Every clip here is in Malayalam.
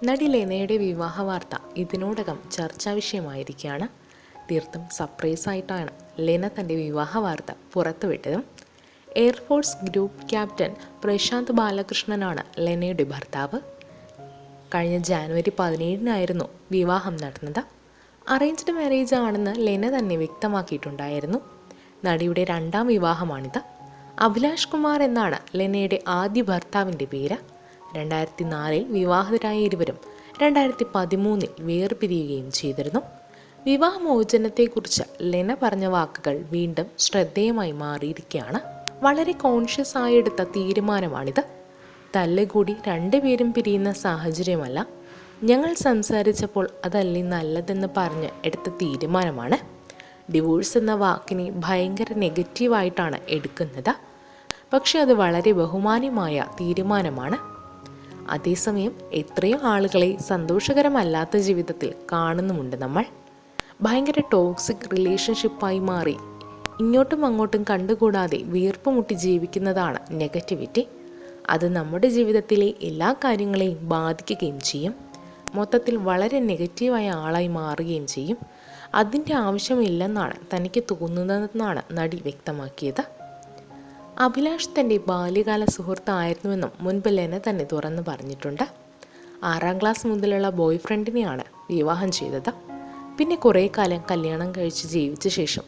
നടി ലെനയുടെ വിവാഹ വാർത്ത ഇതിനോടകം ചർച്ചാ വിഷയമായിരിക്കുകയാണ്. തീർത്തും സർപ്രൈസായിട്ടാണ് ലെന തൻ്റെ വിവാഹ വാർത്ത പുറത്തുവിട്ടതും. എയർഫോഴ്സ് ഗ്രൂപ്പ് ക്യാപ്റ്റൻ പ്രശാന്ത് ബാലകൃഷ്ണനാണ് ലെനയുടെ ഭർത്താവ്. കഴിഞ്ഞ ജാനുവരി 17 വിവാഹം നടന്നത്. അറേഞ്ച്ഡ് മാരേജ് ആണെന്ന് ലെന തന്നെ വ്യക്തമാക്കിയിട്ടുണ്ടായിരുന്നു. നടിയുടെ രണ്ടാം വിവാഹമാണിത്. അഭിലാഷ് കുമാർ എന്നാണ് ലെനയുടെ ആദ്യ ഭർത്താവിൻ്റെ പേര്. 2004 വിവാഹിതരായ ഇരുവരും 2013 വേർപിരിയുകയും ചെയ്തിരുന്നു. വിവാഹമോചനത്തെക്കുറിച്ച് ലെന പറഞ്ഞ വാക്കുകൾ വീണ്ടും ശ്രദ്ധേയമായി മാറിയിരിക്കുകയാണ്. വളരെ കോൺഷ്യസ് ആയി എടുത്ത തീരുമാനമാണിത്. തല്ലുകൂടി രണ്ടുപേരും പിരിയുന്ന സാഹചര്യമല്ല. ഞങ്ങൾ സംസാരിച്ചപ്പോൾ അതല്ലേ നല്ലതെന്ന് പറഞ്ഞ് എടുത്ത തീരുമാനമാണ്. ഡിവോഴ്സ് എന്ന വാക്കിനെ ഭയങ്കര നെഗറ്റീവായിട്ടാണ് എടുക്കുന്നത്. പക്ഷെ അത് വളരെ ബഹുമാന്യമായ തീരുമാനമാണ്. അതേസമയം എത്രയോ ആളുകളെ സന്തോഷകരമല്ലാത്ത ജീവിതത്തിൽ കാണുന്നുമുണ്ട് നമ്മൾ. ഭയങ്കര ടോക്സിക് റിലേഷൻഷിപ്പായി മാറി ഇങ്ങോട്ടും അങ്ങോട്ടും കണ്ടുകൂടാതെ വീർപ്പുമുട്ടി ജീവിക്കുന്നതാണ് നെഗറ്റിവിറ്റി. അത് നമ്മുടെ ജീവിതത്തിലെ എല്ലാ കാര്യങ്ങളെയും ബാധിക്കുകയും ചെയ്യും. മൊത്തത്തിൽ വളരെ നെഗറ്റീവായ ആളായി മാറുകയും ചെയ്യും. അതിൻ്റെ ആവശ്യമില്ലെന്നാണ് തനിക്ക് തോന്നുന്നതെന്നാണ് നടി വ്യക്തമാക്കിയത്. അഭിലാഷ് തൻ്റെ ബാല്യകാല സുഹൃത്തായിരുന്നുവെന്നും മുൻപ് ലെന തന്നെ തുറന്നു പറഞ്ഞിട്ടുണ്ട്. 6ാം ക്ലാസ് മുതലുള്ള ബോയ് ഫ്രണ്ടിനെയാണ് വിവാഹം ചെയ്തത്. പിന്നെ കുറേ കാലം കല്യാണം കഴിച്ച് ജീവിച്ച ശേഷം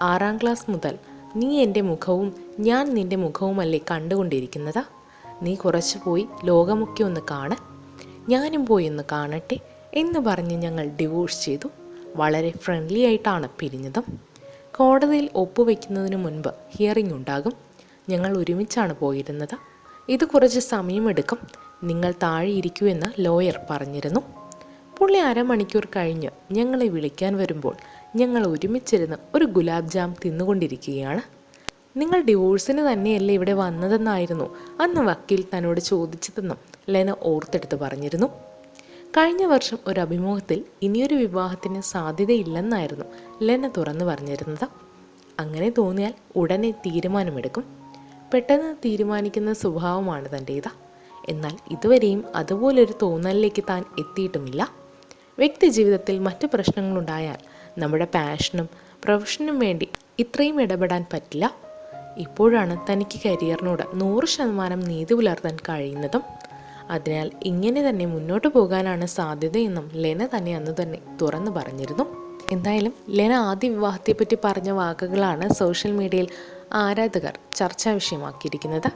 6ാം ക്ലാസ് മുതൽ നീ എൻ്റെ മുഖവും ഞാൻ നിൻ്റെ മുഖവുമല്ലേ കണ്ടുകൊണ്ടിരിക്കുന്നത്. നീ കുറച്ച് പോയി ലോകമൊക്കെ ഒന്ന് കാണ്, ഞാനും പോയി ഒന്ന് കാണട്ടെ എന്ന് പറഞ്ഞ് ഞങ്ങൾ ഡിവോഴ്സ് ചെയ്തു. വളരെ ഫ്രണ്ട്ലി ആയിട്ടാണ് പിരിഞ്ഞതും. കോടതിയിൽ ഒപ്പുവെക്കുന്നതിന് മുൻപ് ഹിയറിംഗ് ഉണ്ടാകും. ഞങ്ങൾ ഒരുമിച്ചാണ് പോയിരുന്നത്. ഇത് കുറച്ച് സമയമെടുക്കും, നിങ്ങൾ താഴെ ഇരിക്കൂ എന്ന് ലോയർ പറഞ്ഞിരുന്നു. പുള്ളി അരമണിക്കൂർ കഴിഞ്ഞ് ഞങ്ങളെ വിളിക്കാൻ വരുമ്പോൾ ഞങ്ങൾ ഒരുമിച്ചിരുന്ന് ഒരു ഗുലാബ് ജാം തിന്നുകൊണ്ടിരിക്കുകയാണ്. നിങ്ങൾ ഡിവോഴ്സിന് തന്നെയല്ലേ ഇവിടെ വന്നതെന്നായിരുന്നു അന്ന് വക്കീൽ തന്നോട് ചോദിച്ചതെന്നും ലെന ഓർത്തെടുത്ത് പറഞ്ഞിരുന്നു. കഴിഞ്ഞ വർഷം ഒരു അഭിമുഖത്തിൽ ഇനിയൊരു വിവാഹത്തിന് സാധ്യതയില്ലെന്നായിരുന്നു ലെന തുറന്നു പറഞ്ഞിരുന്നത്. അങ്ങനെ തോന്നിയാൽ ഉടനെ തീരുമാനമെടുക്കും. പെട്ടെന്ന് തീരുമാനിക്കുന്ന സ്വഭാവമാണ് തൻ്റേത്. എന്നാൽ ഇതുവരെയും അതുപോലൊരു തോന്നലിലേക്ക് താൻ എത്തിയിട്ടുമില്ല. വ്യക്തി ജീവിതത്തിൽ മറ്റു പ്രശ്നങ്ങളുണ്ടായാൽ നമ്മുടെ പാഷനും പ്രൊഫഷനും വേണ്ടി ഇത്രയും ഇടപെടാൻ പറ്റില്ല. ഇപ്പോഴാണ് തനിക്ക് കരിയറിനോട് 100% നീതി പുലർത്താൻ കഴിയുന്നതും. അതിനാൽ ഇങ്ങനെ തന്നെ മുന്നോട്ട് പോകാനാണ് സാധ്യതയെന്നും ലെന തന്നെ അന്ന് തന്നെ തുറന്നു പറഞ്ഞിരുന്നു. എന്തായാലും ലെന ആദ്യ വിവാഹത്തെപ്പറ്റി പറഞ്ഞ വാക്കുകളാണ് സോഷ്യൽ മീഡിയയിൽ ആരാധകർ ചർച്ചാ വിഷയമാക്കിയിരിക്കുന്നത്.